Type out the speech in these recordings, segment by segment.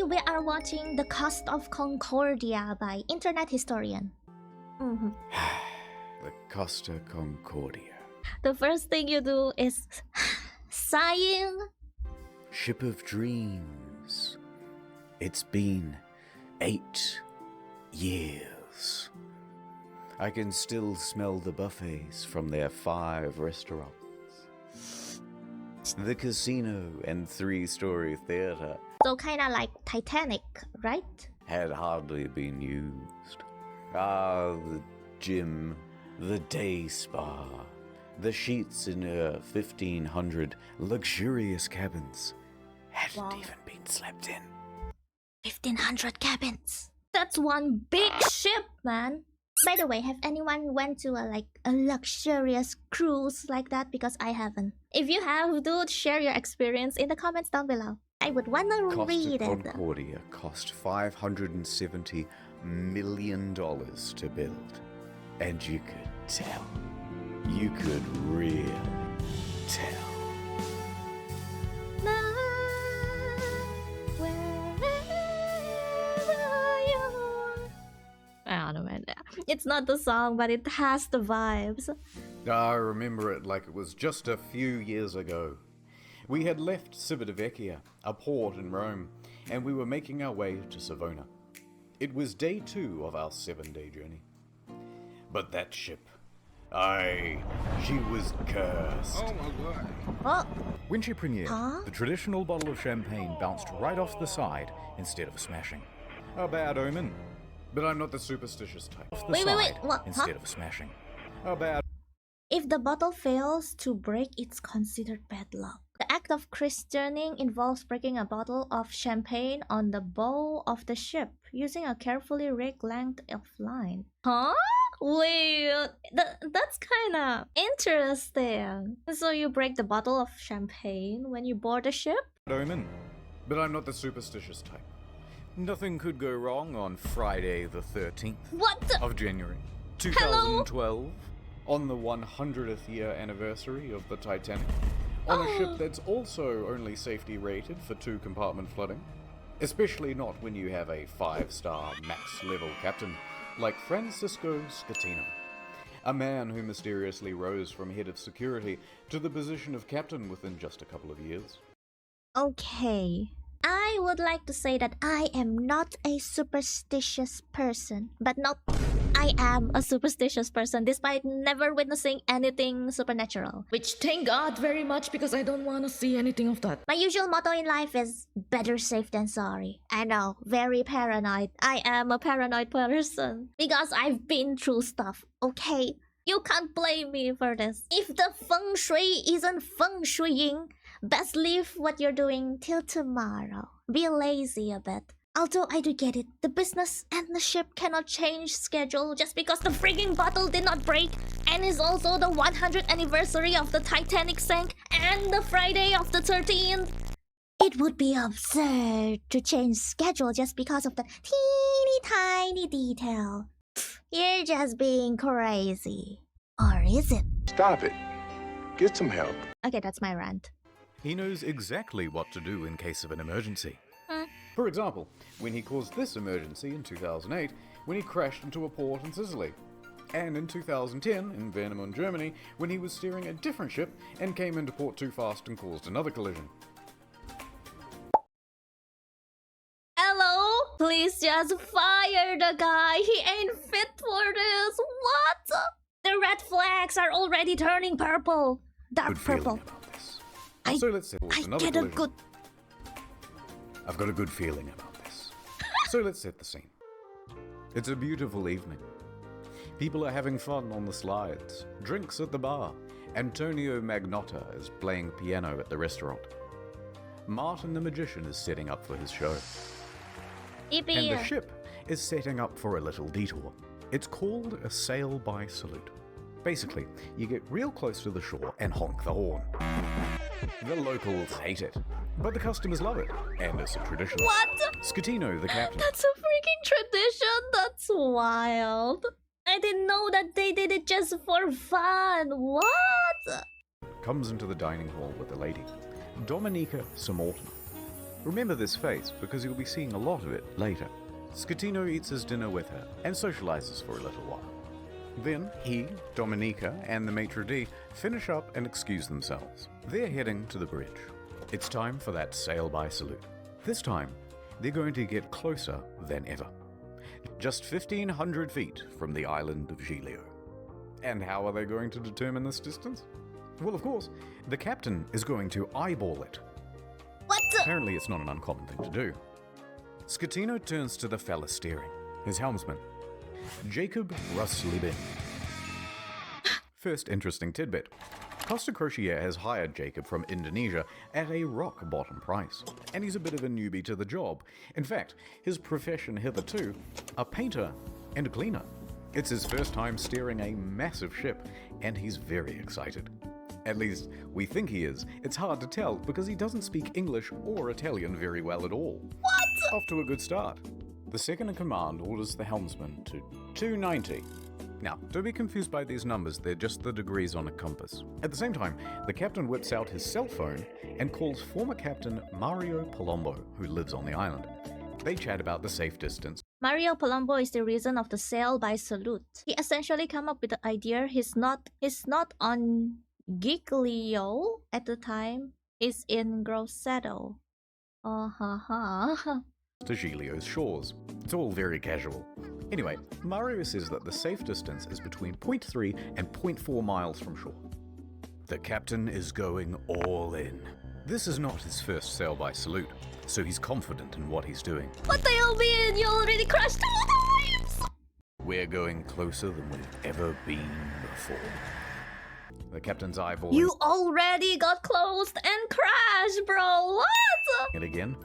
we are watching The Cost of Concordia by Internet Historian. The Cost of Concordia. The first thing you do is sighing. Ship of Dreams. It's been 8 years. I can still smell the buffets from their 5 restaurants. The casino and 3-story theater. So kinda like Titanic, right? Had hardly been used. The gym, the day spa, the sheets in her 1,500 luxurious cabins hadn't even been slept in. 1,500 cabins. That's one big ship, man. By the way, have anyone went to a luxurious cruise like that? Because I haven't. If you have, dude, share your experience in the comments down below. I would wanna read it. Cost of Concordia cost $570 million to build. And you could tell. You could really tell. I don't know, man. It's not the song, but it has the vibes. I remember it like it was just a few years ago. We had left Civitavecchia, a port in Rome, and we were making our way to Savona. It was day 2 of our 7-day journey. But that ship, she was cursed. Oh my god. Oh, When she premiered, the traditional bottle of champagne bounced right off the side instead of smashing. A bad omen. But I'm not the superstitious type. Off the Wait, side what? instead of smashing. A bad if the bottle fails to break, it's considered bad luck. The act of christening involves breaking a bottle of champagne on the bow of the ship using a carefully rigged length of line. Huh? Wait, that's kinda interesting. So you break the bottle of champagne when you board a ship? Omen. But I'm not the superstitious type. Nothing could go wrong on Friday the 13th What the? of January, Hello? 2012. On the 100th year anniversary of the Titanic. On a ship that's also only safety rated for 2-compartment flooding. Especially not when you have a 5-star max level captain like Francisco Scatino. A man who mysteriously rose from head of security to the position of captain within just a couple of years. Okay. I would like to say that I am not a superstitious person. But no, I am a superstitious person despite never witnessing anything supernatural. Which thank God very much because I don't want to see anything of that. My usual motto in life is better safe than sorry. I know, very paranoid. I am a paranoid person because I've been through stuff, okay? You can't blame me for this. If the feng shui isn't feng shuiing, best leave what you're doing till tomorrow. Be lazy a bit. Although I do get it, the business and the ship cannot change schedule just because the frigging bottle did not break, and is also the 100th anniversary of the Titanic sank and the Friday of the 13th. It would be absurd to change schedule just because of the teeny tiny detail. You're just being crazy. Or is it? Stop it. Get some help. Okay, that's my rant. He knows exactly what to do in case of an emergency. For example, when he caused this emergency in 2008, when he crashed into a port in Sicily. And in 2010, in Warnemünde, Germany, when he was steering a different ship and came into port too fast and caused another collision. Hello? Please just fire the guy. He ain't fit for this. What? The red flags are already turning purple. Dark Good feeling purple. about this. I- So let's say I another get a collision. good... I've got a good feeling about this. So let's set the scene. It's a beautiful evening. People are having fun on the slides, drinks at the bar. Antonio Magnotta is playing piano at the restaurant. Martin the magician is setting up for his show. And the ship is setting up for a little detour. It's called a sail-by salute. Basically, you get real close to the shore and honk the horn. The locals hate it, but the customers love it, and it's a tradition. What? Scatino, the captain, That's a freaking tradition. That's wild. I didn't know that they did it just for fun. What? comes into the dining hall with a lady, Dominica Samorton. Remember this face because you'll be seeing a lot of it later. Schettino eats his dinner with her and socializes for a little while. Then he, Dominica, and the maitre d' finish up and excuse themselves. They're heading to the bridge. It's time for that sail-by salute. This time, they're going to get closer than ever. Just 1,500 feet from the island of Giglio. And how are they going to determine this distance? Well, of course, the captain is going to eyeball it. What the? Apparently it's not an uncommon thing to do. Schettino turns to the fella steering, his helmsman, Jacob Ruslibin. First interesting tidbit. Costa Crociere has hired Jacob from Indonesia at a rock-bottom price, and he's a bit of a newbie to the job. In fact, his profession hitherto, a painter and a cleaner. It's his first time steering a massive ship, and he's very excited. At least, we think he is. It's hard to tell because he doesn't speak English or Italian very well at all. What? Off to a good start. The second-in-command orders the helmsman to 290. Now, don't be confused by these numbers, they're just the degrees on a compass. At the same time, the captain whips out his cell phone and calls former captain Mario Palombo, who lives on the island. They chat about the safe distance. Mario Palombo is the reason of the sail by salute. He essentially came up with the idea he's not on Giglio at the time. He's in Grosseto. To Giglio's shores. It's all very casual. Anyway, Mario says that the safe distance is between 0.3 and 0.4 miles from shore. The captain is going all in. This is not his first sail by salute, so he's confident in what he's doing. What the hell, man? You already crashed 2 times! We're going closer than we've ever been before. The captain's eyeballing You already got close and crashed, bro! What? it again.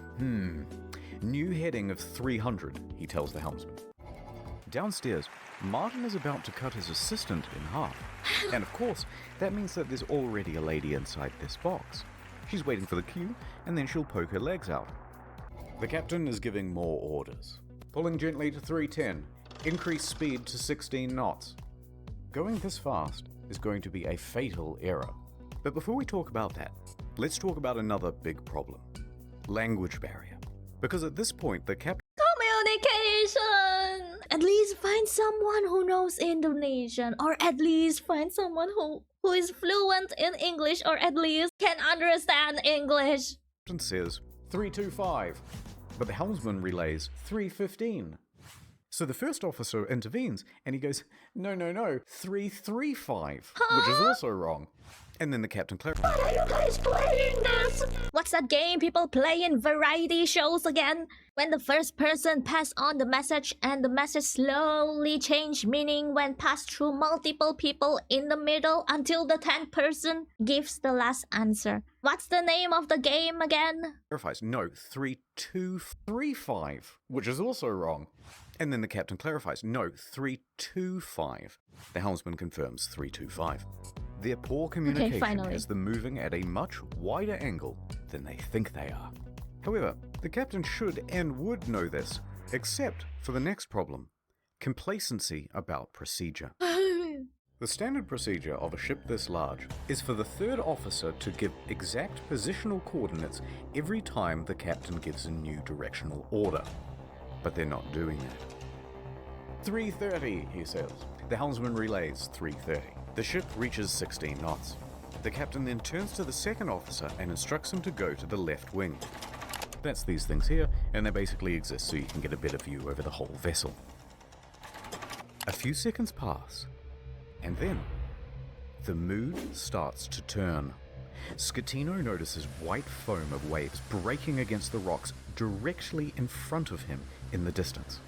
New heading of 300, he tells the helmsman. Downstairs, Martin is about to cut his assistant in half. And of course, that means that there's already a lady inside this box. She's waiting for the cue, and then she'll poke her legs out. The captain is giving more orders. Pulling gently to 310. Increase speed to 16 knots. Going this fast is going to be a fatal error. But before we talk about that, let's talk about another big problem. Language barrier. Because at this point, the captain Communication! At least find someone who knows Indonesian, or at least find someone who is fluent in English, or at least can understand English. says 325, but the helmsman relays 315. So the first officer intervenes and he goes, no, 335, which is also wrong. And then the captain clarifies. Why are you guys playing this? What's that game people play in variety shows again? When the first person pass on the message and the message slowly change meaning when passed through multiple people in the middle until the 10th person gives the last answer. What's the name of the game again? Clarifies, no, 3235, which is also wrong. And then the captain clarifies, no, 325. The helmsman confirms 325. Their poor communication has them moving at a much wider angle than they think they are. However, the captain should and would know this, except for the next problem, complacency about procedure. The standard procedure of a ship this large is for the third officer to give exact positional coordinates every time the captain gives a new directional order. But they're not doing that. 330, he says. The helmsman relays 330. The ship reaches 16 knots. The captain then turns to the second officer and instructs him to go to the left wing. That's these things here, and they basically exist so you can get a better view over the whole vessel. A few seconds pass, and then the mood starts to turn. Schettino notices white foam of waves breaking against the rocks directly in front of him in the distance.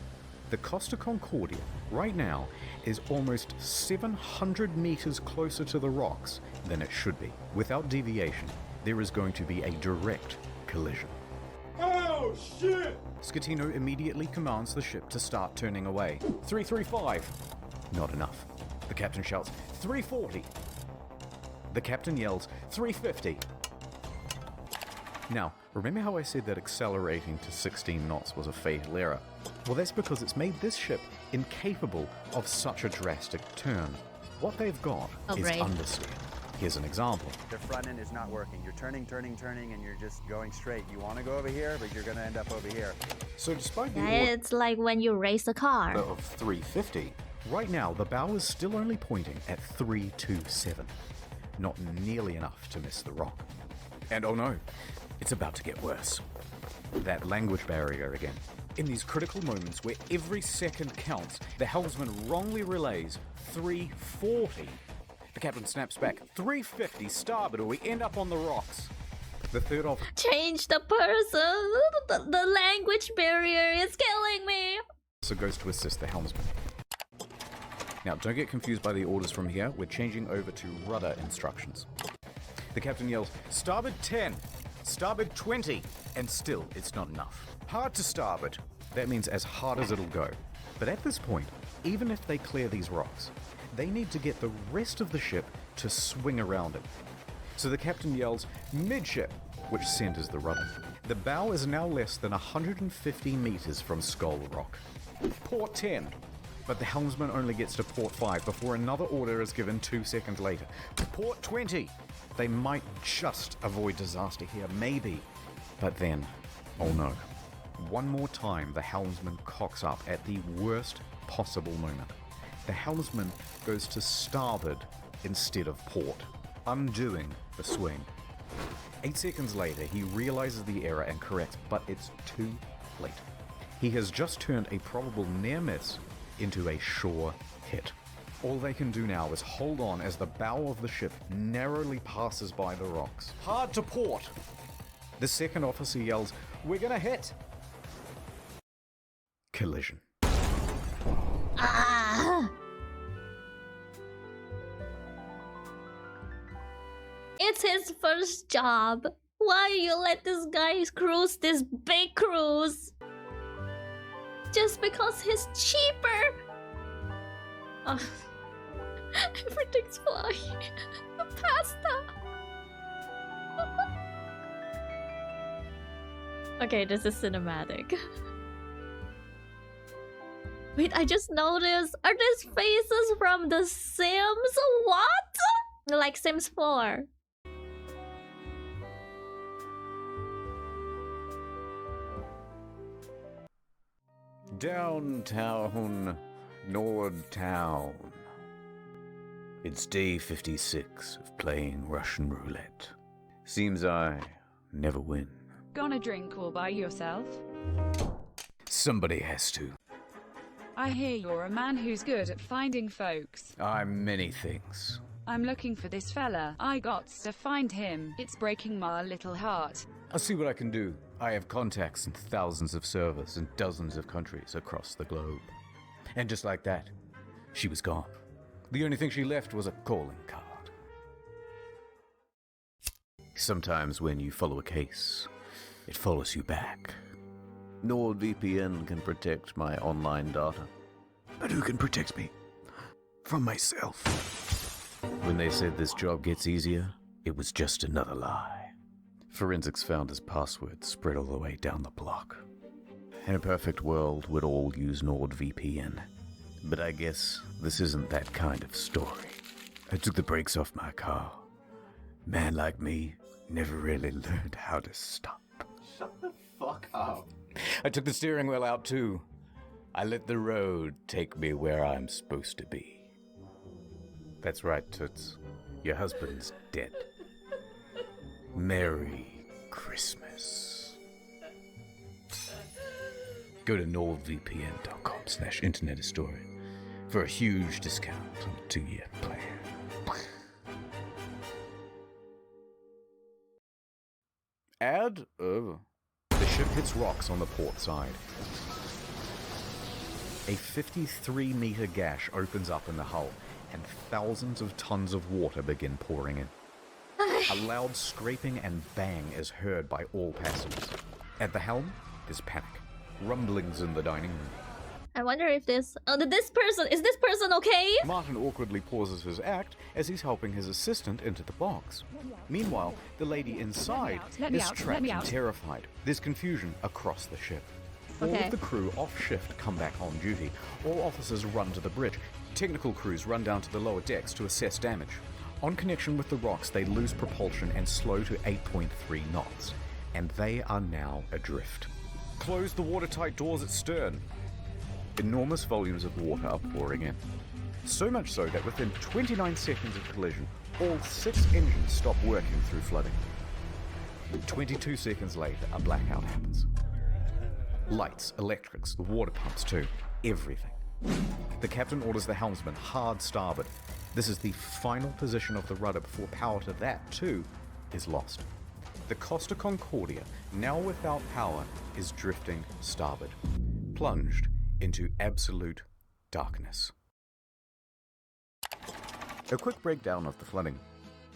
The Cost of Concordia, right now, is almost 700 meters closer to the rocks than it should be. Without deviation, there is going to be a direct collision. Oh, shit! Schettino immediately commands the ship to start turning away. 335. Not enough. The captain shouts, 340. The captain yells, 350. Now, remember how I said that accelerating to 16 knots was a fatal error? Well, that's because it's made this ship incapable of such a drastic turn. What they've got is understeer. Here's an example. The front end is not working. You're turning, and you're just going straight. You want to go over here, but you're going to end up over here. So despite the It's like when you race a car. order of 350, right now the bow is still only pointing at 327. Not nearly enough to miss the rock. And oh no, it's about to get worse. That language barrier again. In these critical moments where every second counts, the helmsman wrongly relays 340. The captain snaps back, 350 starboard or we end up on the rocks. The third officer Change the person. The language barrier is killing me. goes to assist the helmsman. Now, don't get confused by the orders from here. We're changing over to rudder instructions. The captain yells, starboard 10, starboard 20, and still it's not enough. Hard to starboard. That means as hard as it'll go. But at this point, even if they clear these rocks, they need to get the rest of the ship to swing around it. So the captain yells, midship, which centers the rudder. The bow is now less than 150 meters from Skull Rock. Port 10. But the helmsman only gets to port 5 before another order is given 2 seconds later. Port 20. They might just avoid disaster here, maybe. But then, oh no. One more time, the helmsman cocks up at the worst possible moment. The helmsman goes to starboard instead of port, undoing the swing. 8 seconds later, he realizes the error and corrects, but it's too late. He has just turned a probable near miss into a sure hit. All they can do now is hold on as the bow of the ship narrowly passes by the rocks. Hard to port! The second officer yells, we're gonna hit! Collision. Ah! It's his first job. Why you let this guy cruise this big cruise? Just because he's cheaper? Oh. Everything's flying. Pasta. Okay, this is cinematic. Wait, I just noticed. Are these faces from The Sims? What? Like Sims 4. Downtown, Nordtown. It's day 56 of playing Russian roulette. Seems I never win. Gonna drink all by yourself? Somebody has to. I hear you're a man who's good at finding folks. I'm many things. I'm looking for this fella. I gots to find him. It's breaking my little heart. I'll see what I can do. I have contacts in thousands of servers in dozens of countries across the globe. And just like that, she was gone. The only thing she left was a calling card. Sometimes when you follow a case, it follows you back. NordVPN can protect my online data. But who can protect me? From myself. When they said this job gets easier, it was just another lie. Forensics found his password spread all the way down the block. In a perfect world, we'd all use NordVPN. But I guess this isn't that kind of story. I took the brakes off my car. Man like me never really learned how to stop. Shut the fuck up. I took the steering wheel out too. I let the road take me where I'm supposed to be. That's right, Toots. Your husband's dead. Merry Christmas. Go to nordvpn.com/internethistory for a huge discount on a 2-year plan. Add over. The ship hits rocks on the port side. A 53-meter gash opens up in the hull, and thousands of tons of water begin pouring in. A loud scraping and bang is heard by all passengers. At the helm, there's panic. Rumblings in the dining room. I wonder if is this person okay? Martin awkwardly pauses his act as he's helping his assistant into the box. Meanwhile, the lady inside is trapped and terrified. There's confusion across the ship. All Okay. of the crew off shift come back on duty. All officers run to the bridge. Technical crews run down to the lower decks to assess damage. On connection with the rocks, they lose propulsion and slow to 8.3 knots, and they are now adrift. Close the watertight doors at stern. Enormous volumes of water are pouring in. So much so that within 29 seconds of collision, all 6 engines stop working through flooding. 22 seconds later, a blackout happens. Lights, electrics, the water pumps too, everything. The captain orders the helmsman hard starboard. This is the final position of the rudder before power to that too is lost. The Cost of Concordia, now without power, is drifting starboard, plunged into absolute darkness. A quick breakdown of the flooding.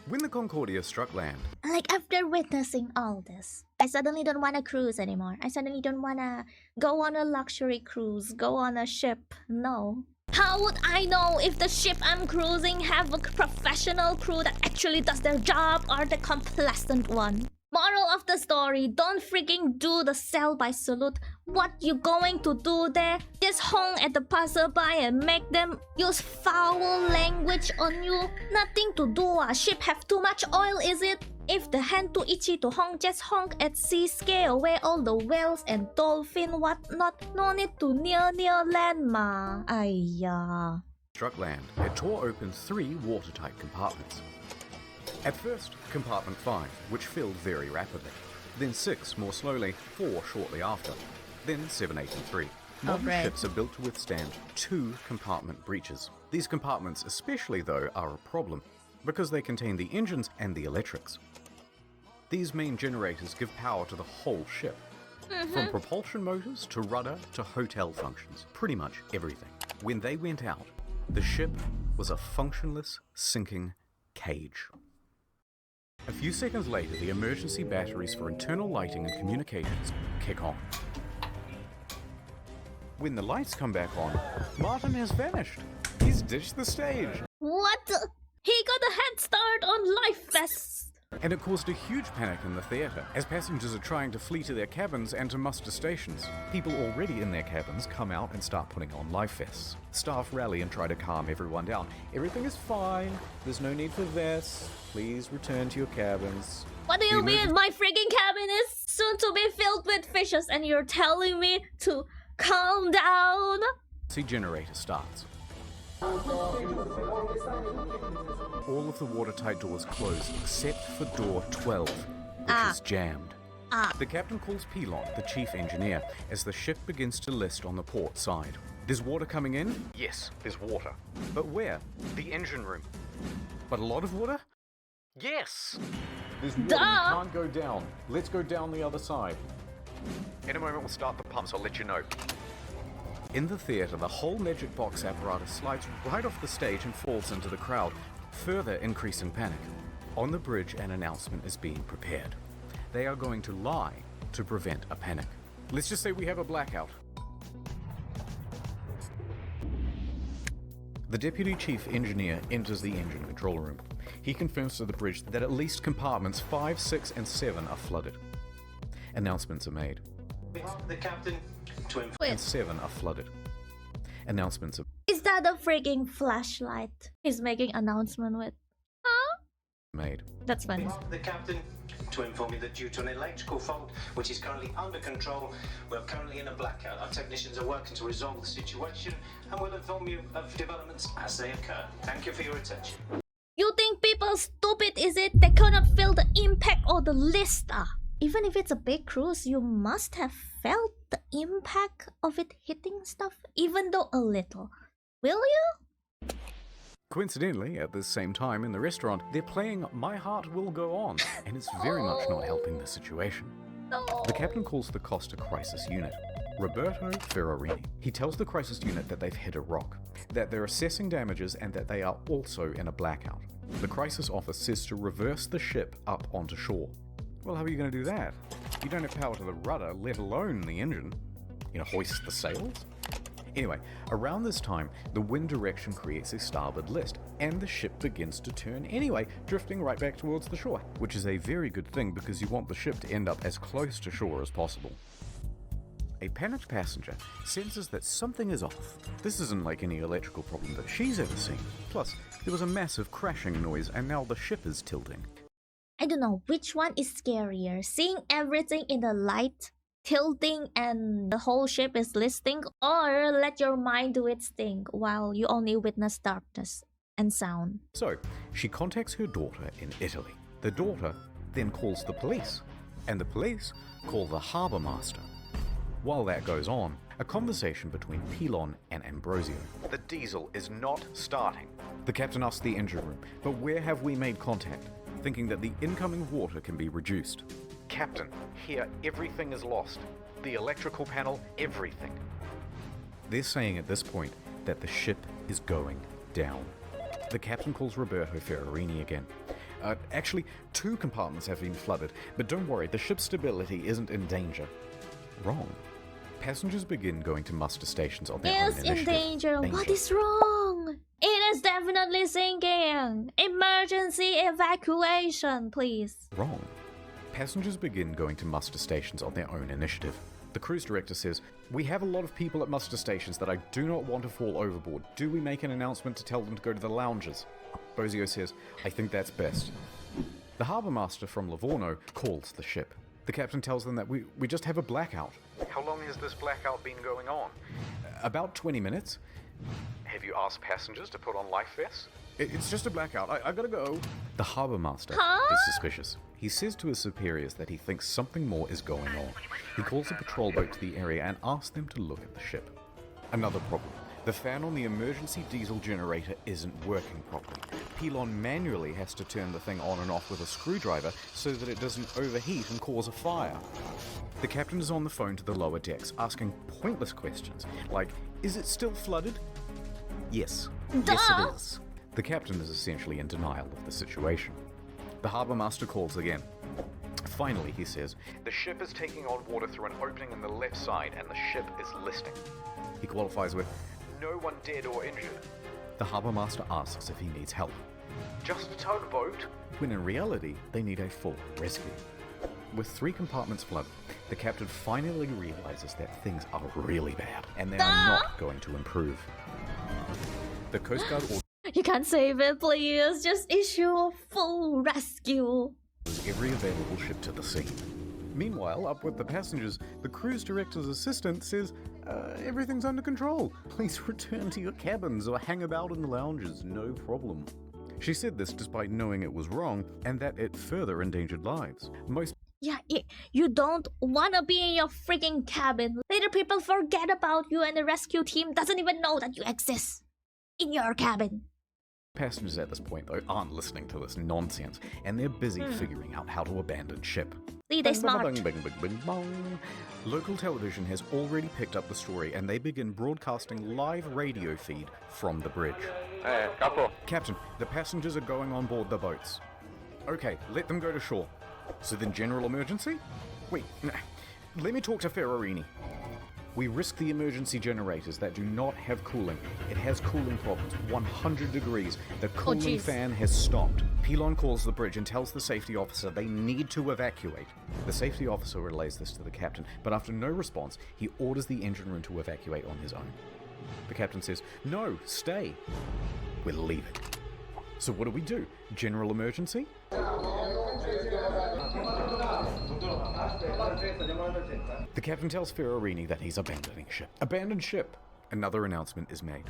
When the Concordia struck land, Like, after witnessing all this, I suddenly don't want to cruise anymore. I suddenly don't want to go on a luxury cruise, go on a ship. No. How would I know if the ship I'm cruising have a professional crew that actually does their job or the complacent one? Moral of the story, don't freaking do the sell by salute. What you going to do there? Just honk at the passerby and make them use foul language on you? Nothing to do. Ship have too much oil, is it? If the hand too itchy to honk, just honk at sea, scare away all the whales and dolphin whatnot. No need to near land ma. Ayya. struck land, it tore open 3 watertight compartments. At first, compartment 5, which filled very rapidly. Then 6 more slowly, 4 shortly after. Then 7, 8 and 3. Modern right. ships are built to withstand 2 compartment breaches. These compartments especially, though, are a problem because they contain the engines and the electrics. These main generators give power to the whole ship. From propulsion motors to rudder to hotel functions, pretty much everything. When they went out, the ship was a functionless, sinking cage. A few seconds later, the emergency batteries for internal lighting and communications kick on. When the lights come back on, Martin has vanished. He's ditched the stage. What? He got a head start on life vests. And it caused a huge panic in the theatre, as passengers are trying to flee to their cabins and to muster stations. People already in their cabins come out and start putting on life vests. Staff rally and try to calm everyone down. Everything is fine. There's no need for vests. Please return to your cabins. What do you mean? My freaking cabin is soon to be filled with fishes and you're telling me to calm down? The generator starts. All of the watertight doors close except for door 12, which is jammed. The captain calls Pilon, the chief engineer, as the ship begins to list on the port side. There's water coming in? Yes, there's water. But where? The engine room. But a lot of water? Yes! There's water, you can't go down. Let's go down the other side. In a moment we'll start the pumps, I'll let you know. In the theatre, the whole magic box apparatus slides right off the stage and falls into the crowd, further increasing panic. On the bridge, an announcement is being prepared. They are going to lie to prevent a panic. Let's just say we have a blackout. The deputy chief engineer enters the engine control room. He confirms to the bridge that at least compartments 5, 6, and 7 are flooded. Announcements are made. The captain to inform. And 7 are flooded. Announcements are Is that a freaking flashlight he's making announcement with? Huh? made. That's funny. The captain to inform you that due to an electrical fault, which is currently under control, we're currently in a blackout. Our technicians are working to resolve the situation and will inform you of developments as they occur. Thank you for your attention. You think people stupid, is it? They cannot feel the impact or the list. Even if it's a big cruise, you must have felt the impact of it hitting stuff, even though a little. Will you? Coincidentally, at the same time in the restaurant, they're playing My Heart Will Go On, and it's very much not helping the situation. No. The captain calls the Costa Crisis Unit, Roberto Ferrarini. He tells the crisis unit that they've hit a rock, that they're assessing damages, and that they are also in a blackout. The crisis office says to reverse the ship up onto shore. Well, how are you going to do that? You don't have power to the rudder, let alone the engine. Hoist the sails? Anyway, around this time, the wind direction creates a starboard list, and the ship begins to turn anyway, drifting right back towards the shore, which is a very good thing because you want the ship to end up as close to shore as possible. A panicked passenger senses that something is off. This isn't like any electrical problem that she's ever seen. Plus, there was a massive crashing noise and now the ship is tilting. I don't know which one is scarier, seeing everything in the light, tilting, and the whole ship is listing, or let your mind do its thing while you only witness darkness and sound. So, she contacts her daughter in Italy. The daughter then calls the police, and the police call the harbour master. While that goes on, a conversation between Pilon and Ambrosio. The diesel is not starting. The captain asks the engine room, but where have we made contact? Thinking that the incoming water can be reduced. Captain, here everything is lost. The electrical panel, everything. They're saying at this point that the ship is going down. The captain calls Roberto Ferrarini again. Actually, 2 compartments have been flooded, but don't worry, the ship's stability isn't in danger. Wrong. Passengers begin going to muster stations on their own Is initiative. in danger. What is wrong? It is definitely sinking. Emergency evacuation, please. Wrong. Passengers begin going to muster stations on their own initiative. The cruise director says, "We have a lot of people at muster stations that I do not want to fall overboard. Do we make an announcement to tell them to go to the lounges?" Bozio says, "I think that's best." The harbour master from Livorno calls the ship. The captain tells them that we just have a blackout. How long has this blackout been going on? About 20 minutes. Have you asked passengers to put on life vests? It's just a blackout. I gotta go. The harbour master is suspicious. He says to his superiors that he thinks something more is going on. He calls a patrol boat to the area and asks them to look at the ship. Another problem. The fan on the emergency diesel generator isn't working properly. Pilon manually has to turn the thing on and off with a screwdriver so that it doesn't overheat and cause a fire. The captain is on the phone to the lower decks, asking pointless questions like, "Is it still flooded?" Yes. Yes, it is. The captain is essentially in denial of the situation. The harbour master calls again. Finally, he says, "The ship is taking on water through an opening in the left side and the ship is listing." He qualifies with, "No one dead or injured." The harbour master asks if he needs help. "Just a tugboat," when in reality, they need a full rescue. With 3 compartments flooded, the captain finally realizes that things are really bad and they are not going to improve. The Coast Guard orders You can't save it, please. Just issue a full rescue. every available ship to the sea. Meanwhile, up with the passengers, the cruise director's assistant says, "Everything's under control. Please return to your cabins or hang about in the lounges, no problem." She said this despite knowing it was wrong and that it further endangered lives. Most Yeah, you don't wanna be in your freaking cabin. Later people forget about you and the rescue team doesn't even know that you exist in your cabin. passengers at this point, though, aren't listening to this nonsense, and they're busy figuring out how to abandon ship. See, they Bing, smart. bing, bing, bing, bing, bong. Local television has already picked up the story, and they begin broadcasting live radio feed from the bridge. Hey, Capo. Captain, the passengers are going on board the boats. Okay, let them go to shore. So then general emergency? Wait, let me talk to Ferrarini. We risk the emergency generators that do not have cooling. It has cooling problems, 100 degrees. The cooling jeez. fan has stopped. Pilon calls the bridge and tells the safety officer they need to evacuate. The safety officer relays this to the captain, but after no response, he orders the engine room to evacuate on his own. The captain says, "No, stay. We're leaving." So what do? General emergency? The captain tells Ferrarini that he's abandoning ship. Abandon ship! Another announcement is made.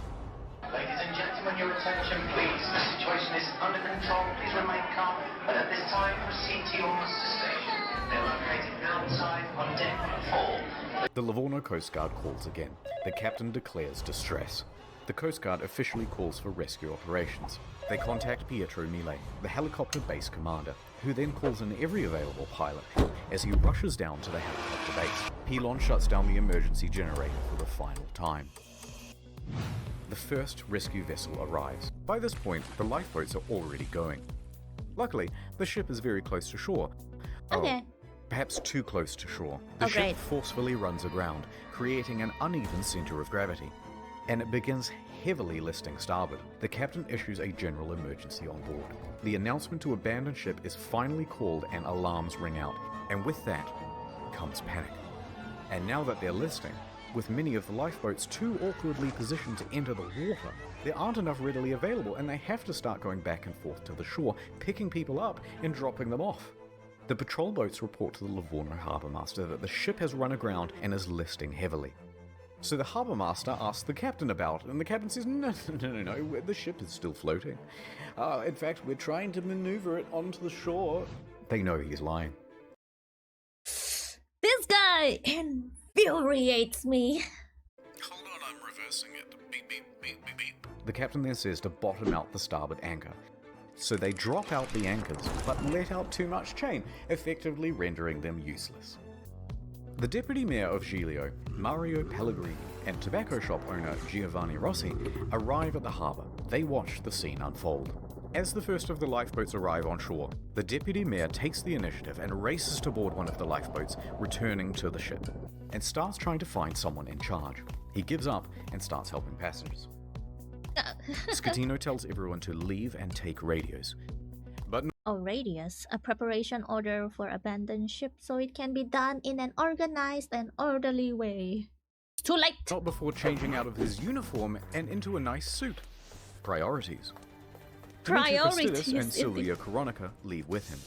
Ladies and gentlemen, your attention please. The situation is under control. Please remain calm. But at this time, proceed to your muster station. They're located outside on deck 4. The Livorno Coast Guard calls again. The captain declares distress. The Coast Guard officially calls for rescue operations. They contact Pietro Mille, the helicopter base commander, who then calls in every available pilot as he rushes down to the helicopter base. Pilon shuts down the emergency generator for the final time. The first rescue vessel arrives. By this point, the lifeboats are already going. Luckily, the ship is very close to shore. Okay. Perhaps too close to shore. The Oh, ship great. forcefully runs aground, creating an uneven center of gravity, and it begins heavily listing starboard. The captain issues a general emergency on board. The announcement to abandon ship is finally called and alarms ring out, and with that comes panic. And now that they're listing, with many of the lifeboats too awkwardly positioned to enter the water, there aren't enough readily available and they have to start going back and forth to the shore, picking people up and dropping them off. The patrol boats report to the Livorno harbour master that the ship has run aground and is listing heavily. So the harbour master asks the captain about it, and the captain says, no, the ship is still floating. In fact, we're trying to maneuver it onto the shore. They know he's lying. This guy infuriates me. Hold on, I'm reversing it. Beep, beep, beep, beep, beep. The captain then says to bottom out the starboard anchor. So they drop out the anchors, but let out too much chain, effectively rendering them useless. The deputy mayor of Giglio, Mario Pellegrini, and tobacco shop owner Giovanni Rossi arrive at the harbour. They watch the scene unfold. As the first of the lifeboats arrive on shore, the deputy mayor takes the initiative and races to board one of the lifeboats, returning to the ship, and starts trying to find someone in charge. He gives up and starts helping passengers. Scatino tells everyone to leave and take radios. But A radius, a preparation order for abandoned ship so it can be done in an organized and orderly way. It's too late! not before changing out of his uniform and into a nice suit. Priorities. Dimitri Priorities, Christidis and indeed. Sylvia Coronica leave with him.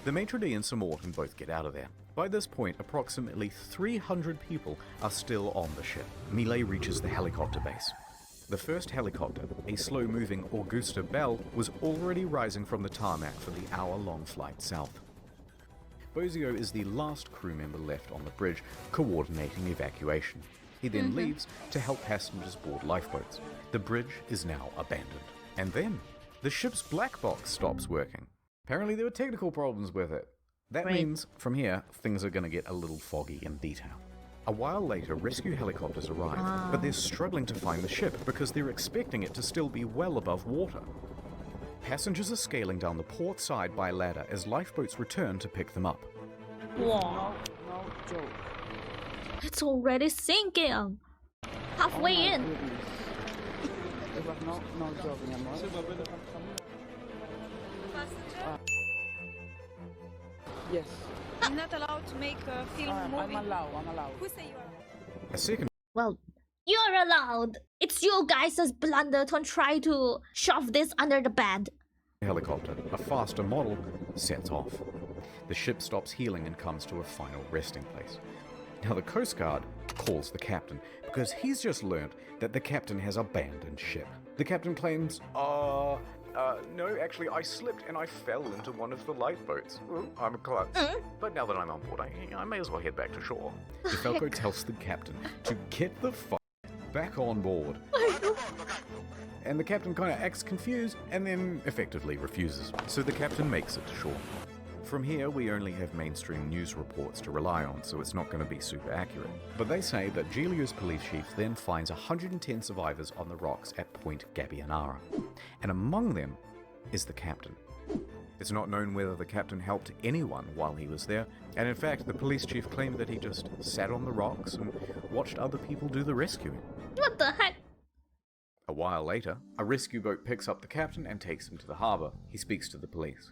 The maitre d' and Sir Morton both get out of there. By this point, approximately 300 people are still on the ship. Millet reaches the helicopter base. The first helicopter, a slow-moving Augusta Bell, was already rising from the tarmac for the hour-long flight south. Bozio is the last crew member left on the bridge, coordinating evacuation. He then leaves to help passengers board lifeboats. The bridge is now abandoned. And then, the ship's black box stops working. Apparently there were technical problems with it. That Great. means, from here, things are going to get a little foggy in detail. A while later, rescue helicopters arrive, but they're struggling to find the ship because they're expecting it to still be well above water. Passengers are scaling down the port side by ladder as lifeboats return to pick them up. Wow. No joke. It's already sinking! Halfway Oh my in! goodness. It was no joking, amor. Yes. I'm not allowed to make a film I'm movie. allowed. Who say you are? A second Well, you're allowed! It's you guys' blunder to try to shove this under the bed. helicopter, a faster model, sets off. The ship stops healing and comes to a final resting place. Now the Coast Guard calls the captain because he's just learnt that the captain has abandoned ship. The captain claims, no, actually I slipped and I fell into one of the lifeboats. Well, I'm a klutz. But now that I'm on board, I may as well head back to shore. DeFalco tells the captain to get the fuck back on board. And the captain kind of acts confused and then effectively refuses. So the captain makes it to shore. From here, we only have mainstream news reports to rely on, so it's not going to be super accurate. But they say that Giglio's police chief then finds 110 survivors on the rocks at Point Gabbianara. And among them is the captain. It's not known whether the captain helped anyone while he was there, and in fact, the police chief claimed that he just sat on the rocks and watched other people do the rescuing. What the heck? A while later, a rescue boat picks up the captain and takes him to the harbour. He speaks to the police.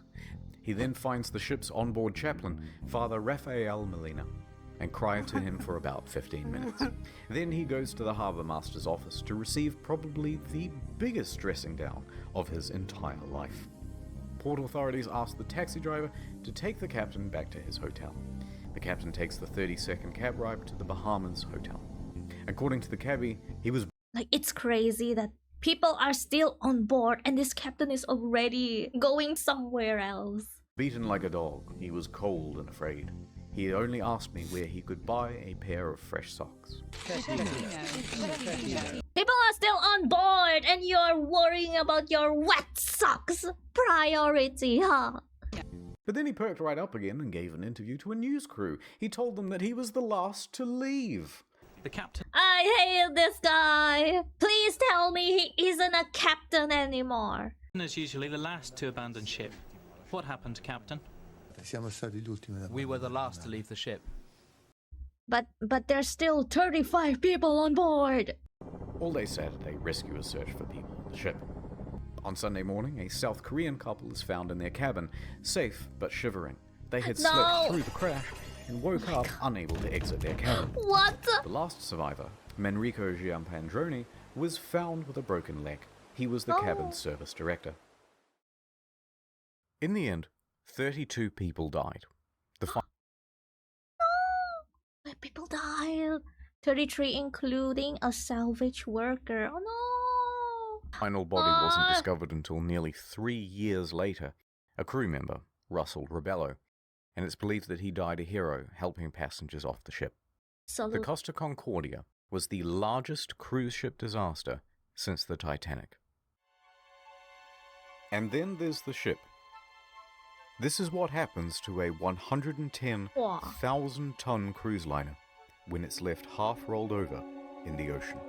He then finds the ship's onboard chaplain, Father Rafael Molina, and cries to him for about 15 minutes. Then he goes to the harbour master's office to receive probably the biggest dressing down of his entire life. Port authorities ask the taxi driver to take the captain back to his hotel. The captain takes the 30-second cab ride to the Bahamas hotel. According to the cabbie, he was Like, it's crazy that people are still on board and this captain is already going somewhere else. beaten like a dog. He was cold and afraid. He only asked me where he could buy a pair of fresh socks. People are still on board and you're worrying about your wet socks. Priority, huh? But then he perked right up again and gave an interview to a news crew. He told them that he was the last to leave. The captain I hate this guy. Please tell me he isn't a captain anymore. is usually the last to abandon ship. What happened, Captain? We were the last to leave the ship. But there's still 35 people on board. All day Saturday, rescuers search for people on the ship. On Sunday morning, a South Korean couple is found in their cabin, safe but shivering. They had No. slipped through the crash and woke up unable to exit their cabin. What? The last survivor, Manrico Giampandroni, was found with a broken leg. He was the cabin's service director. In the end, 32 people died. The People died. 33 including a salvage worker. Oh no! final body wasn't discovered until nearly 3 years later. A crew member, Russell Rebello, and it's believed that he died a hero helping passengers off the ship. The Cost of Concordia was the largest cruise ship disaster since the Titanic. And then there's the ship. This is what happens to a 110,000-ton cruise liner when it's left half rolled over in the ocean.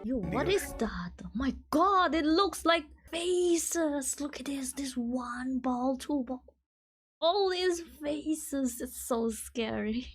Yo, what is that? Oh my god, it looks like faces. Look at this one ball, two ball. All these faces, it's so scary.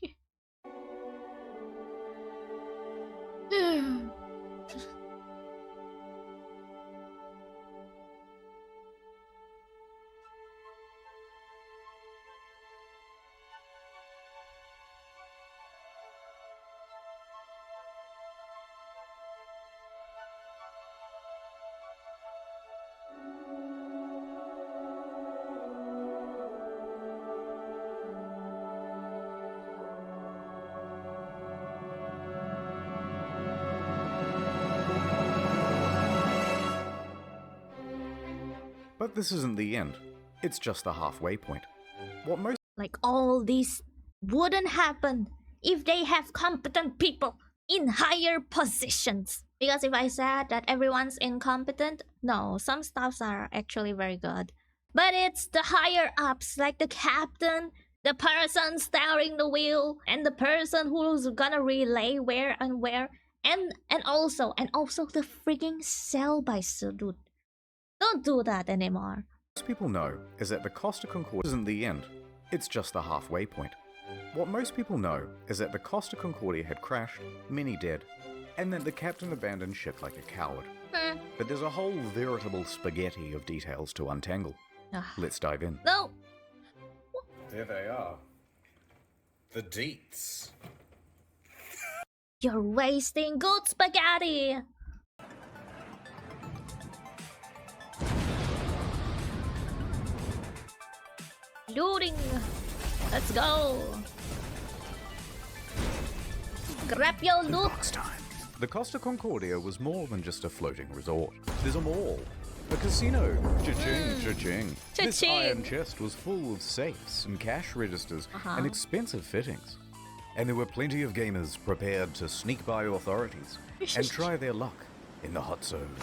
But this isn't the end. It's just the halfway point. What most Like all this wouldn't happen if they have competent people in higher positions. Because if I said that everyone's incompetent, no, some staffs are actually very good. But it's the higher ups, like the captain, the person steering the wheel, and the person who's gonna relay where and where, and also the freaking sail by dude. Don't do that anymore. Most people know is that the Cost of Concordia isn't the end. It's just the halfway point. What most people know is that the Cost of Concordia had crashed, many dead, and that the captain abandoned ship like a coward. But there's a whole veritable spaghetti of details to untangle. Let's dive in. No! There they are. The deets. You're wasting good spaghetti! Looting! Let's go! Grab your loot! The Costa Concordia was more than just a floating resort. There's a mall, a casino, cha-ching, cha-ching. This iron chest was full of safes and cash registers and expensive fittings. And there were plenty of gamers prepared to sneak by authorities and try their luck in the hot zone.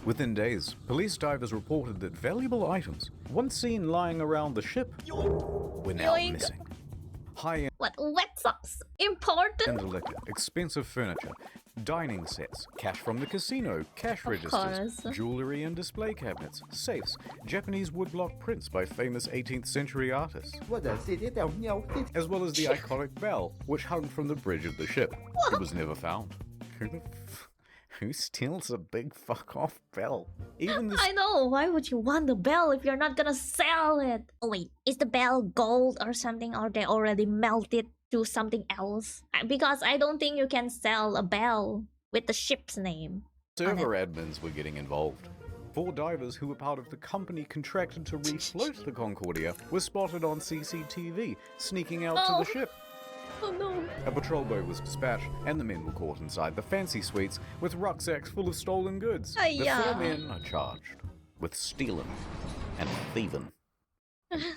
Within days, police divers reported that valuable items, once seen lying around the ship, were now missing. High-end wet socks? Important? liquor, expensive furniture, dining sets, cash from the casino, cash registers, jewelry and display cabinets, safes, Japanese woodblock prints by famous 18th century artists, as well as the iconic bell, which hung from the bridge of the ship. It was never found. Who steals a big fuck-off bell? I know, why would you want the bell if you're not gonna sell it? Oh wait, is the bell gold or something, or they already melted to something else? Because I don't think you can sell a bell with the ship's name. Server admins were getting involved. 4 divers who were part of the company contracted to refloat the Concordia were spotted on CCTV, sneaking out to the ship. Oh no. A patrol boat was dispatched, and the men were caught inside the fancy suites with rucksacks full of stolen goods. The 4 men are charged with stealing and thieving.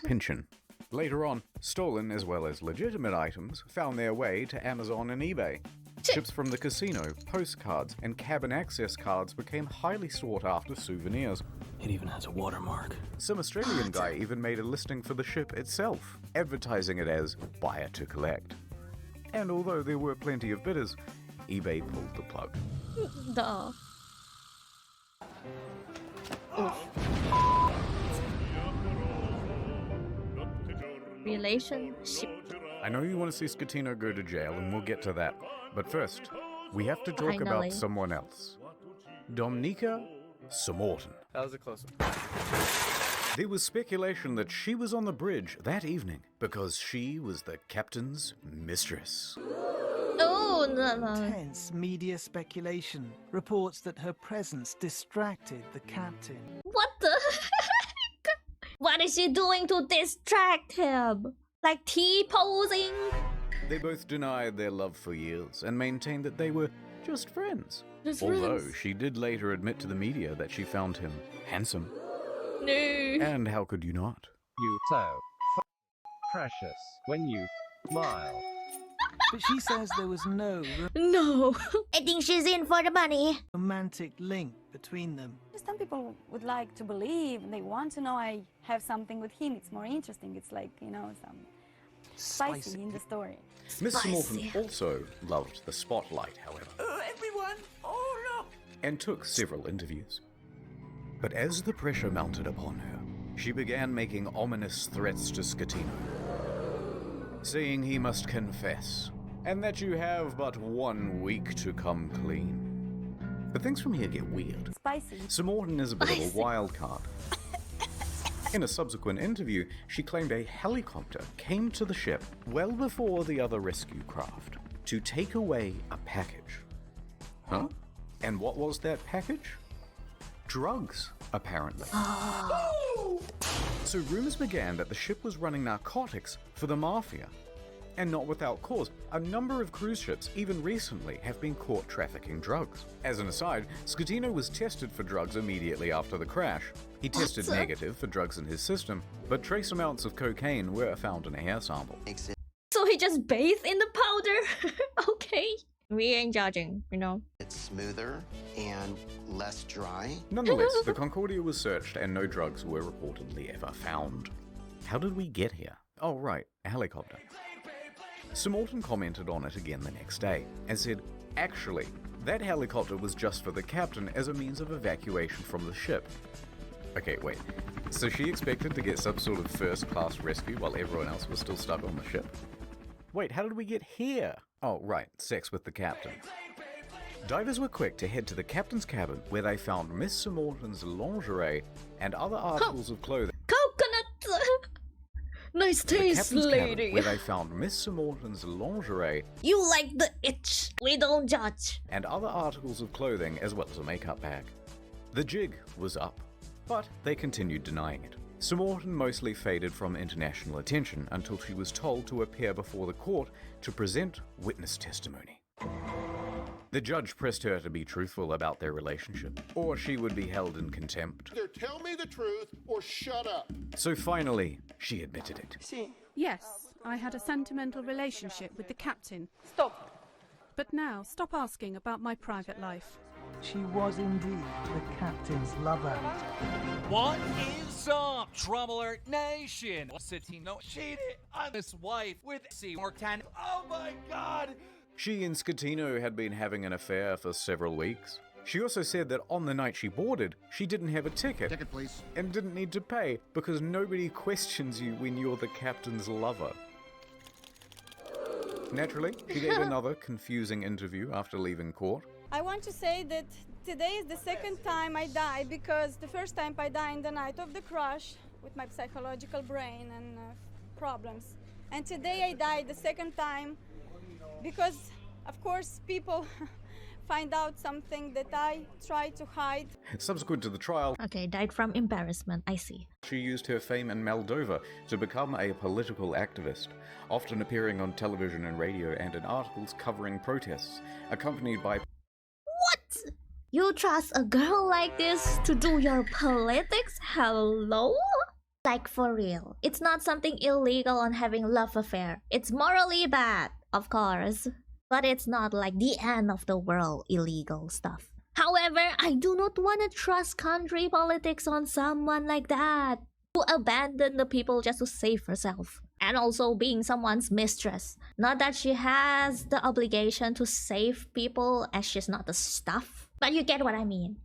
Pinching. Later on, stolen as well as legitimate items found their way to Amazon and eBay. Ships from the casino, postcards, and cabin access cards became highly sought after souvenirs. It even has a watermark. Some Australian guy even made a listing for the ship itself, advertising it as buyer to collect. And although there were plenty of bidders, eBay pulled the plug. Duh. Relationship. I know you want to see Scatino go to jail, and we'll get to that. But first, we have to talk about someone else. Dominika Samorton. That was a close one. There was speculation that she was on the bridge that evening because she was the captain's mistress. Oh, no. Intense media speculation reports that her presence distracted the captain. What the heck? What is she doing to distract him? Like T-posing? They both denied their love for years and maintained that they were just friends. Although she did later admit to the media that she found him handsome. No. And how could you not? You so precious when you smile. But she says there was no No. I think she's in for the money. romantic link between them. Some people would like to believe, they want to know I have something with him. It's more interesting. It's like, you know, some spicy in the story. Miss Morton also loved the spotlight, however. Everyone, oh look! And took several interviews. But as the pressure mounted upon her, she began making ominous threats to Scatino, saying he must confess, and that you have but 1 week to come clean. But things from here get weird. Spicy. Sir Morton is a bit of a wild card. In a subsequent interview, she claimed a helicopter came to the ship well before the other rescue craft to take away a package. Huh? And what was that package? Drugs, apparently. So rumors began that the ship was running narcotics for the mafia. And not without cause. A number of cruise ships, even recently, have been caught trafficking drugs. As an aside, Scatino was tested for drugs immediately after the crash. He tested negative for drugs in his system, but trace amounts of cocaine were found in a hair sample. So he just bathed in the powder? Okay. We ain't judging, you know. It's smoother and less dry. Nonetheless, the Concordia was searched and no drugs were reportedly ever found. How did we get here? Oh right, a helicopter. Sir Morton commented on it again the next day and said, actually, that helicopter was just for the captain as a means of evacuation from the ship. Okay, wait. So she expected to get some sort of first-class rescue while everyone else was still stuck on the ship? Wait, how did we get here? Oh, right, sex with the captain. Divers were quick to head to the captain's cabin where they found Miss Sir Morton's lingerie and other articles of clothing. Coconut! Nice taste, lady. Where they found Miss Sir Morton's lingerie. You like the itch. We don't judge. And other articles of clothing as well as a makeup bag. The jig was up, but they continued denying it. Sir Morton mostly faded from international attention until she was told to appear before the court to present witness testimony. The judge pressed her to be truthful about their relationship, or she would be held in contempt. Either tell me the truth or shut up. So finally, she admitted it. Yes, I had a sentimental relationship with the captain. Stop. But now, stop asking about my private life. She was indeed the captain's lover. What is up, Trouble Alert Nation? Scatino cheated on his wife with C. Morton. Oh my god! She and Scatino had been having an affair for several weeks. She also said that on the night she boarded, she didn't have a ticket. Ticket, please. And didn't need to pay because nobody questions you when you're the captain's lover. Naturally, she gave another confusing interview after leaving court. I want to say that today is the second time I die, because the first time I died in the night of the crash with my psychological brain and problems. And today I died the second time because, of course, people find out something that I try to hide. Subsequent to the trial, Okay, died from embarrassment. I see. she used her fame in Moldova to become a political activist, often appearing on television and radio and in articles covering protests, accompanied by... What? You trust a girl like this to do your politics? Hello? Like, for real. It's not something illegal on having love affair. It's morally bad, of course. But it's not like the end of the world illegal stuff. However, I do not want to trust country politics on someone like that, who abandoned the people just to save herself. And also being someone's mistress. Not that she has the obligation to save people as she's not the stuff. But you get what I mean.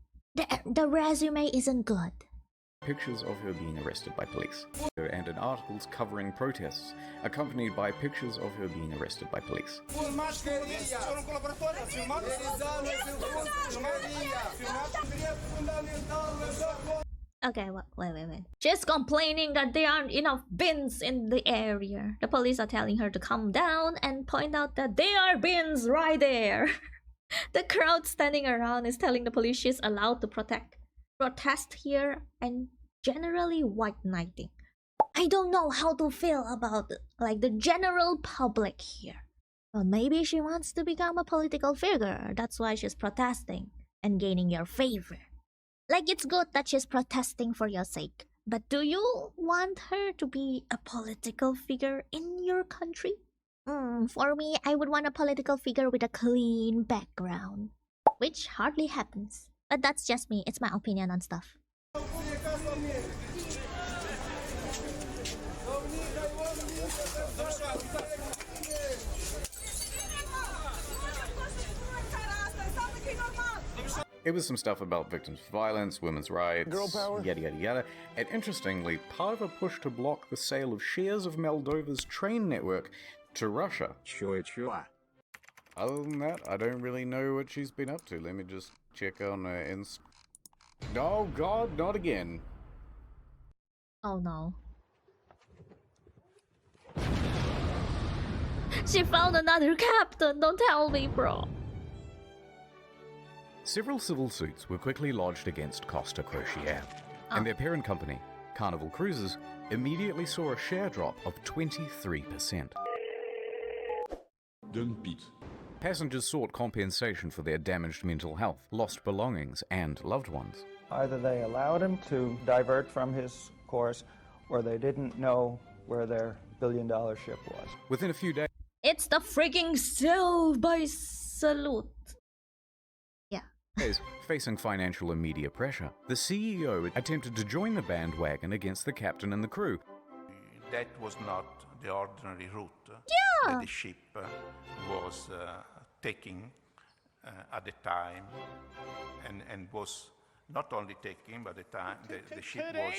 The resume isn't good. Pictures of her being arrested by police, and in articles covering protests, accompanied by pictures of her being arrested by police. Okay, wait. She's complaining that there aren't enough bins in the area. The police are telling her to calm down and point out that there are bins right there. The crowd standing around is telling the police she's allowed to protest here and generally white knighting. I don't know how to feel about like the general public here. Well, maybe she wants to become a political figure. That's why she's protesting and gaining your favor. Like, it's good that she's protesting for your sake. But do you want her to be a political figure in your country? For me, I would want a political figure with a clean background. Which hardly happens. But that's just me. It's my opinion on stuff. It was some stuff about victims of violence, women's rights, Girl power. yada yada yada, and interestingly, part of a push to block the sale of shares of Moldova's train network to Russia. Sure. Other than that, I don't really know what she's been up to. Let me just check on her Oh god, not again. Oh no. She found another captain, don't tell me, bro. Several civil suits were quickly lodged against Cost of Concordia, and their parent company, Carnival Cruises, immediately saw a share drop of 23%. Passengers sought compensation for their damaged mental health, lost belongings, and loved ones. Either they allowed him to divert from his course, or they didn't know where their billion-dollar ship was. Within a few days, It's the freaking sail by salute. facing financial and media pressure, the CEO attempted to join the bandwagon against the captain and the crew. That was not the ordinary route that the ship was taking at the time, and was not only taking, but the time the ship was...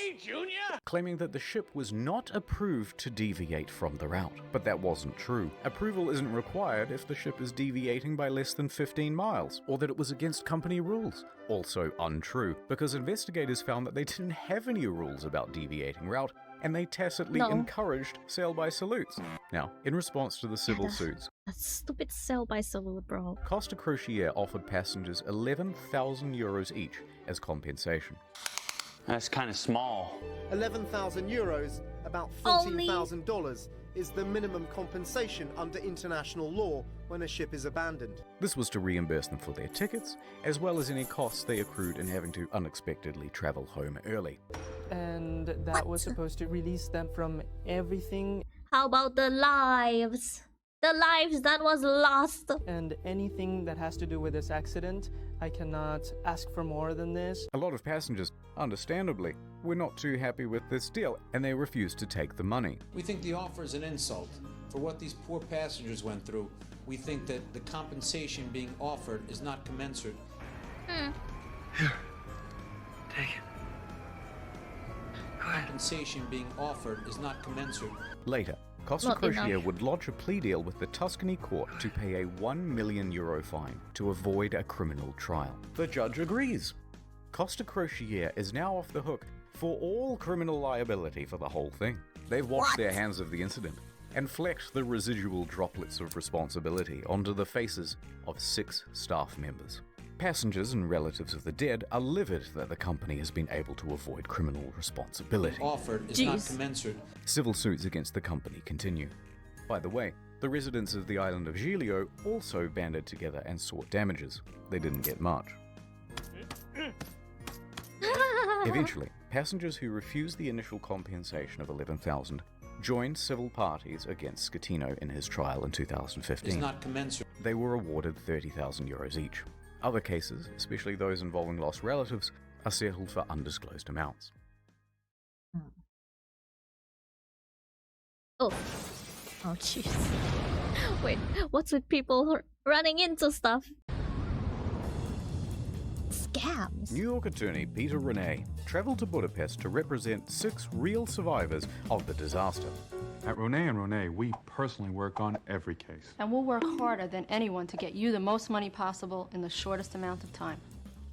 Claiming that the ship was not approved to deviate from the route. But that wasn't true. Approval isn't required if the ship is deviating by less than 15 miles, or that it was against company rules. Also untrue, because investigators found that they didn't have any rules about deviating route, and they tacitly encouraged sail by salutes. Now, in response to the civil suits, That stupid sail by salute, bro. Cost of Concordia offered passengers 11,000 euros each as compensation. That's kind of small. 11,000 euros, about $14,000, is the minimum compensation under international law when a ship is abandoned. This was to reimburse them for their tickets, as well as any costs they accrued in having to unexpectedly travel home early. And that was supposed to release them from everything. How about the lives? The lives that was lost. And anything that has to do with this accident, I cannot ask for more than this. A lot of passengers, understandably, were not too happy with this deal, and they refused to take the money. We think the offer is an insult. For what these poor passengers went through, we think that the compensation being offered is not commensurate. Here, take it. Compensation being offered is not commensurate. Later, Cost of Concordia would lodge a plea deal with the Tuscany court to pay a €1 million fine to avoid a criminal trial. The judge agrees. Cost of Concordia is now off the hook for all criminal liability for the whole thing. They've washed their hands of the incident and flecked the residual droplets of responsibility onto the faces of 6 staff members. Passengers and relatives of the dead are livid that the company has been able to avoid criminal responsibility. Offered is not commensurate. Civil suits against the company continue. By the way, the residents of the island of Giglio also banded together and sought damages. They didn't get much. Eventually, passengers who refused the initial compensation of 11,000 joined civil parties against Scatino in his trial in 2015. Is not commensurate. They were awarded €30,000 each. Other cases, especially those involving lost relatives, are settled for undisclosed amounts. Oh jeez. Wait, what's with people running into stuff? Scams. New York attorney Peter Renee traveled to Budapest to represent 6 real survivors of the disaster. At Renee, we personally work on every case. And we'll work harder than anyone to get you the most money possible in the shortest amount of time.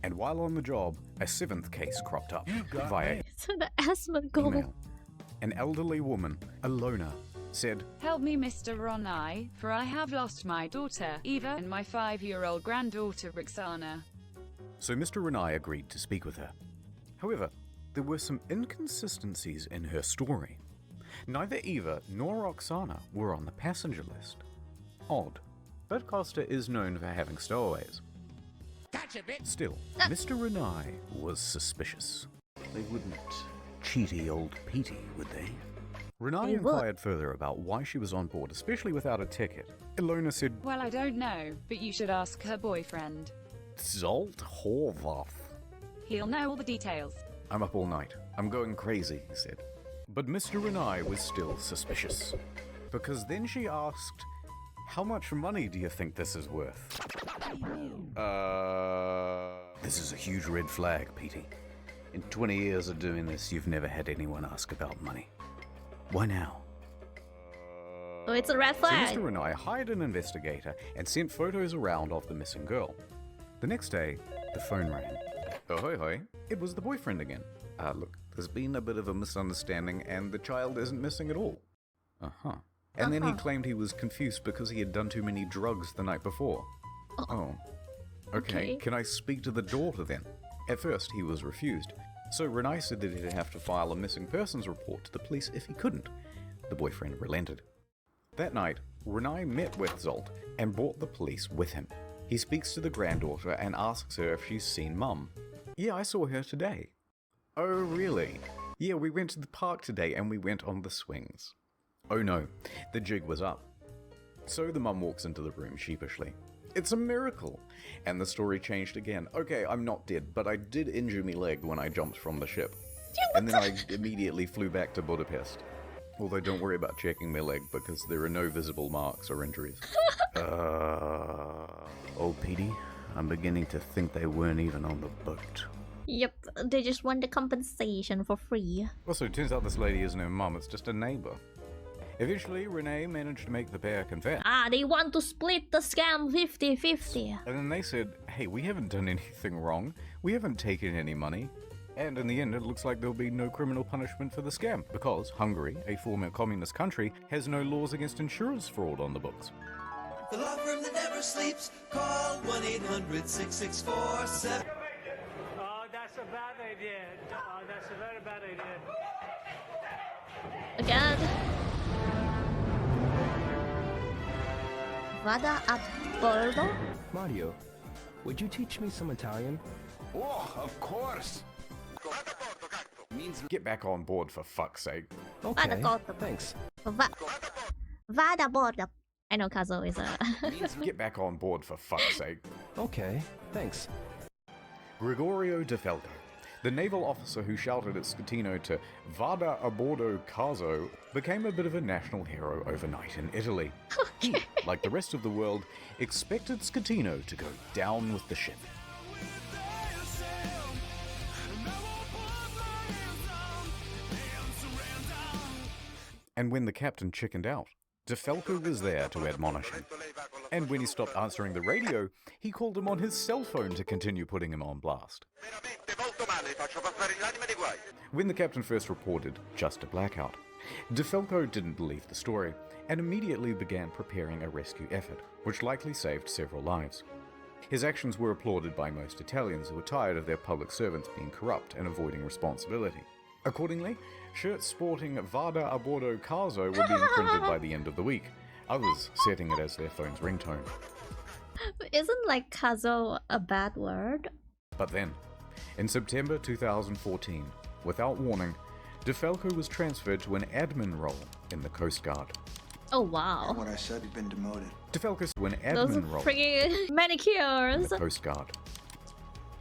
And while on the job, a 7th case cropped up via So the asthma goal. email. An elderly woman, a loner, said, "Help me, Mr. Ronai, for I have lost my daughter, Eva, and my 5-year-old granddaughter, Roxana." So Mr. Renai agreed to speak with her. However, there were some inconsistencies in her story. Neither Eva nor Roxana were on the passenger list. Odd, but Costa is known for having stowaways. Still, Mr. Renai was suspicious. They wouldn't cheaty old Petey, would they? Renai They would. inquired further about why she was on board, especially without a ticket. Ilona said, "Well, I don't know, but you should ask her boyfriend. Zolt Horvath. He'll know all the details." I'm up all night. I'm going crazy, he said. But Mr. Renai was still suspicious. Because then she asked, "How much money do you think this is worth?" This is a huge red flag, Petey. In 20 years of doing this, you've never had anyone ask about money. Why now? Oh, it's a red flag. So Mr. Renai hired an investigator and sent photos around of the missing girl. The next day, the phone rang. Oh, hoi hoi. It was the boyfriend again. Look, there's been a bit of a misunderstanding and the child isn't missing at all. Uh-huh. And then he claimed he was confused because he had done too many drugs the night before. Oh. Okay, can I speak to the daughter then? At first, he was refused. So Renai said that he'd have to file a missing persons report to the police if he couldn't. The boyfriend relented. That night, Renai met with Zolt and brought the police with him. He speaks to the granddaughter and asks her if she's seen Mum. "Yeah, I saw her today." "Oh, really?" "Yeah, we went to the park today and we went on the swings." Oh no, the jig was up. So the mum walks into the room sheepishly. "It's a miracle!" And the story changed again. "Okay, I'm not dead, but I did injure my leg when I jumped from the ship. And then I immediately flew back to Budapest. Although don't worry about checking my leg because there are no visible marks or injuries." Old Petey, I'm beginning to think they weren't even on the boat. Yep, they just want the compensation for free. Also, it turns out this lady isn't her mum, it's just a neighbor. Eventually, Renee managed to make the pair confess. They want to split the scam 50-50. And then they said, "Hey, we haven't done anything wrong. We haven't taken any money." And in the end, it looks like there'll be no criminal punishment for the scam, because Hungary, a former communist country, has no laws against insurance fraud on the books. The law firm that never sleeps, call 1-800-664-7. Oh, that's a bad idea. Oh, that's a very bad idea. Again. Vada a bordo? Mario, would you teach me some Italian? Oh, of course. Get back on board for fuck's sake. Okay, thanks. Vada bordo. I know Kazo is a... Get back on board for fuck's sake. Okay, thanks. Gregorio De Falco, the naval officer who shouted at Scatino to "Vada a bordo caso," became a bit of a national hero overnight in Italy. He, like the rest of the world, expected Scatino to go down with the ship. And when the captain chickened out, De Falco was there to admonish him. And when he stopped answering the radio, he called him on his cell phone to continue putting him on blast. When the captain first reported just a blackout, De Falco didn't believe the story and immediately began preparing a rescue effort, which likely saved several lives. His actions were applauded by most Italians who were tired of their public servants being corrupt and avoiding responsibility. Accordingly, shirts sporting "Vada a bordo caso" were being printed by the end of the week, others setting it as their phone's ringtone. Isn't like Kazo a bad word? But then, in September 2014, without warning, De Falco was transferred to an admin role in the Coast Guard. Oh wow. What I said, he'd been demoted. De Falco to an Those admin role freaking manicures. in the Coast Guard.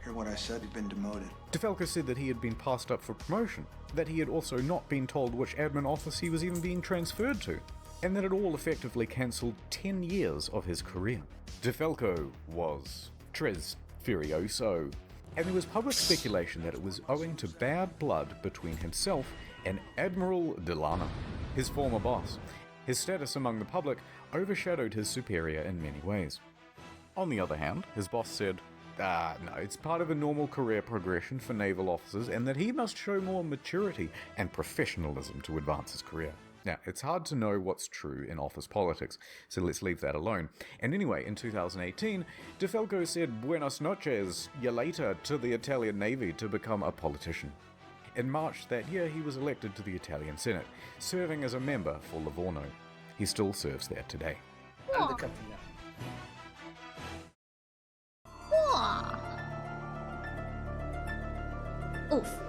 Hear what I said, he'd been demoted. De Falco said that he had been passed up for promotion, that he had also not been told which admin office he was even being transferred to, and that it all effectively cancelled 10 years of his career. De Falco was tres furioso, and there was public speculation that it was owing to bad blood between himself and Admiral Delano, his former boss. His status among the public overshadowed his superior in many ways. On the other hand, his boss said, No, it's part of a normal career progression for naval officers, and that he must show more maturity and professionalism to advance his career. Now, it's hard to know what's true in office politics, so let's leave that alone. And anyway, in 2018, DeFalco said buenas noches, ya later, to the Italian Navy to become a politician. In March that year, he was elected to the Italian Senate, serving as a member for Livorno. He still serves there today. Oof.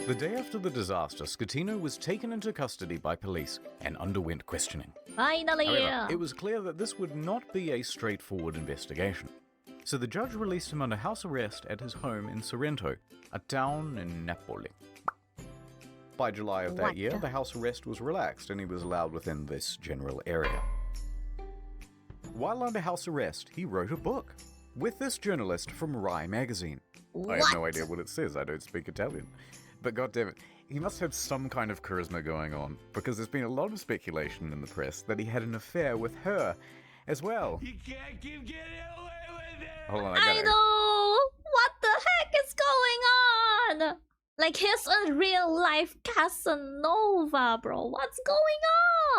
The day after the disaster, Schettino was taken into custody by police and underwent questioning. Finally! However, it was clear that this would not be a straightforward investigation. So the judge released him under house arrest at his home in Sorrento, a town in Napoli. By July of that year, the house arrest was relaxed and he was allowed within this general area. While under house arrest, he wrote a book with this journalist from Rai magazine. I have no idea what it says, I don't speak Italian. But goddammit, he must have some kind of charisma going on, because there's been a lot of speculation in the press that he had an affair with her as well. You can't keep getting away with it! Hold on, I know! What the heck is going on? Like, he's a real life Casanova, bro. What's going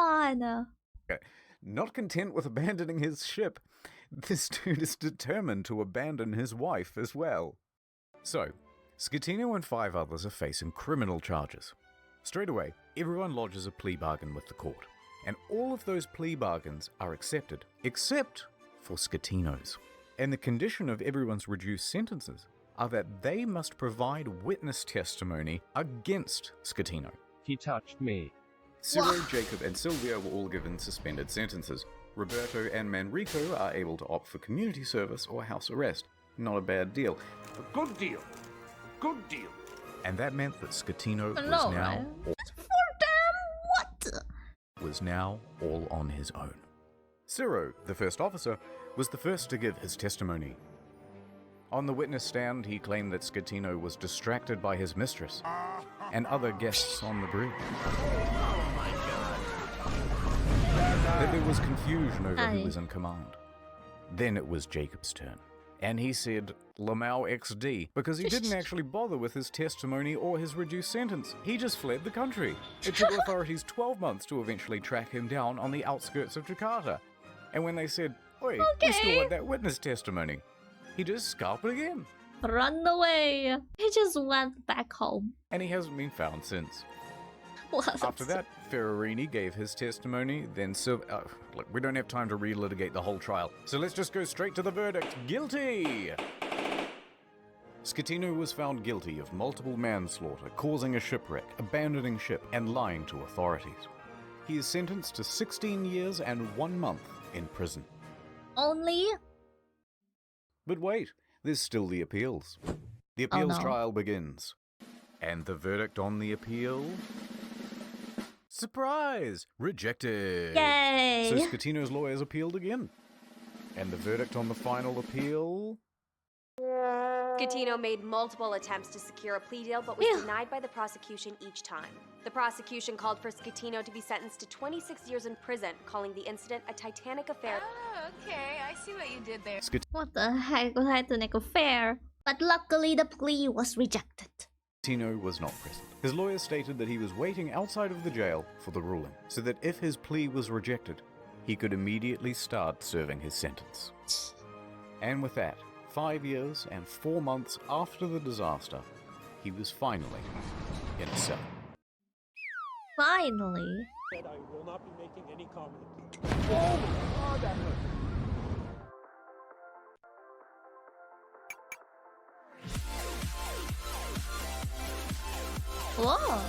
on? Okay. Not content with abandoning his ship, this dude is determined to abandon his wife as well. So, Schettino and 5 others are facing criminal charges. Straight away, everyone lodges a plea bargain with the court, and all of those plea bargains are accepted, except for Schettino's. And the condition of everyone's reduced sentences are that they must provide witness testimony against Schettino. He touched me. Ciro, Jacob, and Silvia were all given suspended sentences. Roberto and Manrico are able to opt for community service or house arrest. Not a bad deal. A good deal. Good deal. And that meant that Schettino was now all on his own. Ciro, the first officer, was the first to give his testimony. On the witness stand, he claimed that Schettino was distracted by his mistress and other guests on the bridge. That there was confusion over who was in command. Then it was Jacob's turn, and he said Lamau XD because he didn't actually bother with his testimony or his reduced sentence. He just fled the country. It took authorities 12 months to eventually track him down on the outskirts of Jakarta. And when they said, "Oi, we still want that witness testimony," he just scalped again. Run away. He just went back home. And he hasn't been found since. What? After that, Ferrarini gave his testimony, then look, we don't have time to relitigate the whole trial, so let's just go straight to the verdict. Guilty! Schettino was found guilty of multiple manslaughter, causing a shipwreck, abandoning ship, and lying to authorities. He is sentenced to 16 years and 1 month in prison. Only? But wait, there's still the appeals. The appeals trial begins. And the verdict on the appeal? Surprise! Rejected! Yay! So Schettino's lawyers appealed again. And the verdict on the final appeal? Schettino made multiple attempts to secure a plea deal, but was denied by the prosecution each time. The prosecution called for Schettino to be sentenced to 26 years in prison, calling the incident a Titanic affair. Oh, okay, I see what you did there. What the heck was Titanic affair? But luckily the plea was rejected. Schettino was not present. His lawyers stated that he was waiting outside of the jail for the ruling, so that if his plea was rejected, he could immediately start serving his sentence. And with that, 5 years and 4 months after the disaster, he was finally in a cell. Finally? Said I will not be making any comment. Oh, that hurt. Whoa.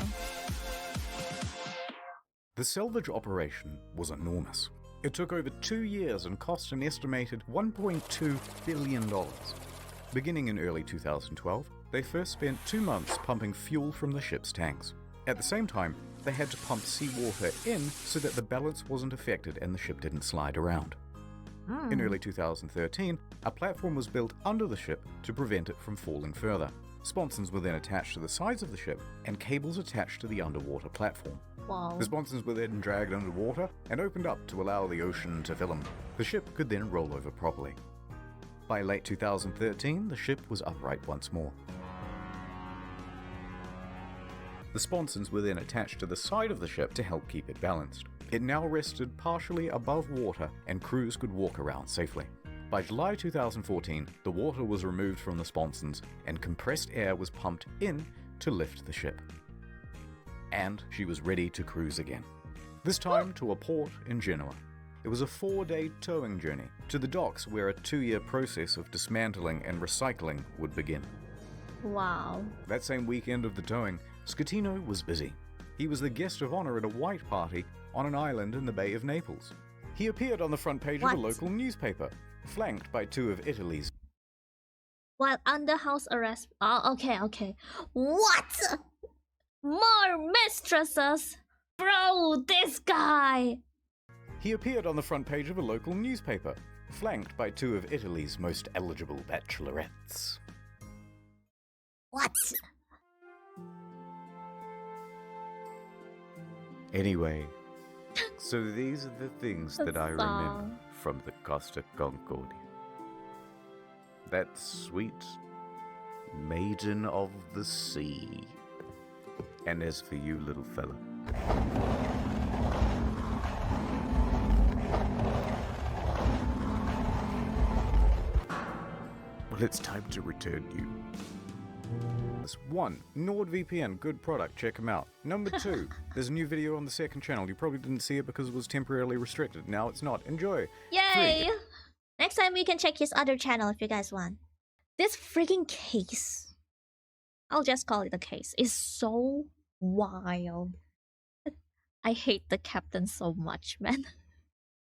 The salvage operation was enormous. It took over 2 years and cost an estimated $1.2 billion. Beginning in early 2012, they first spent 2 months pumping fuel from the ship's tanks. At the same time, they had to pump seawater in so that the balance wasn't affected and the ship didn't slide around. In early 2013, a platform was built under the ship to prevent it from falling further. Sponsons were then attached to the sides of the ship and cables attached to the underwater platform. Wow. The sponsons were then dragged underwater and opened up to allow the ocean to fill them. The ship could then roll over properly. By late 2013, the ship was upright once more. The sponsons were then attached to the side of the ship to help keep it balanced. It now rested partially above water and crews could walk around safely. By July 2014, the water was removed from the sponsons and compressed air was pumped in to lift the ship. And she was ready to cruise again. This time to a port in Genoa. It was a 4-day towing journey to the docks where a 2-year process of dismantling and recycling would begin. Wow. That same weekend of the towing, Schettino was busy. He was the guest of honor at a white party on an island in the Bay of Naples. He appeared on the front page of a local newspaper, flanked by 2 of Italy's. While under house arrest. Oh, okay. What? More mistresses? Bro, this guy! He appeared on the front page of a local newspaper, flanked by 2 of Italy's most eligible bachelorettes. What? Anyway, so these are the things that I remember from the Cost of Concordia. That sweet maiden of the sea. And as for you, little fella, well, it's time to return you. 1. NordVPN, good product, check them out. Number 2, there's a new video on the second channel. You probably didn't see it because it was temporarily restricted. Now it's not. Enjoy. Yay! 3. Next time we can check his other channel if you guys want. This freaking case, I'll just call it a case, is so wild. I hate the captain so much, man.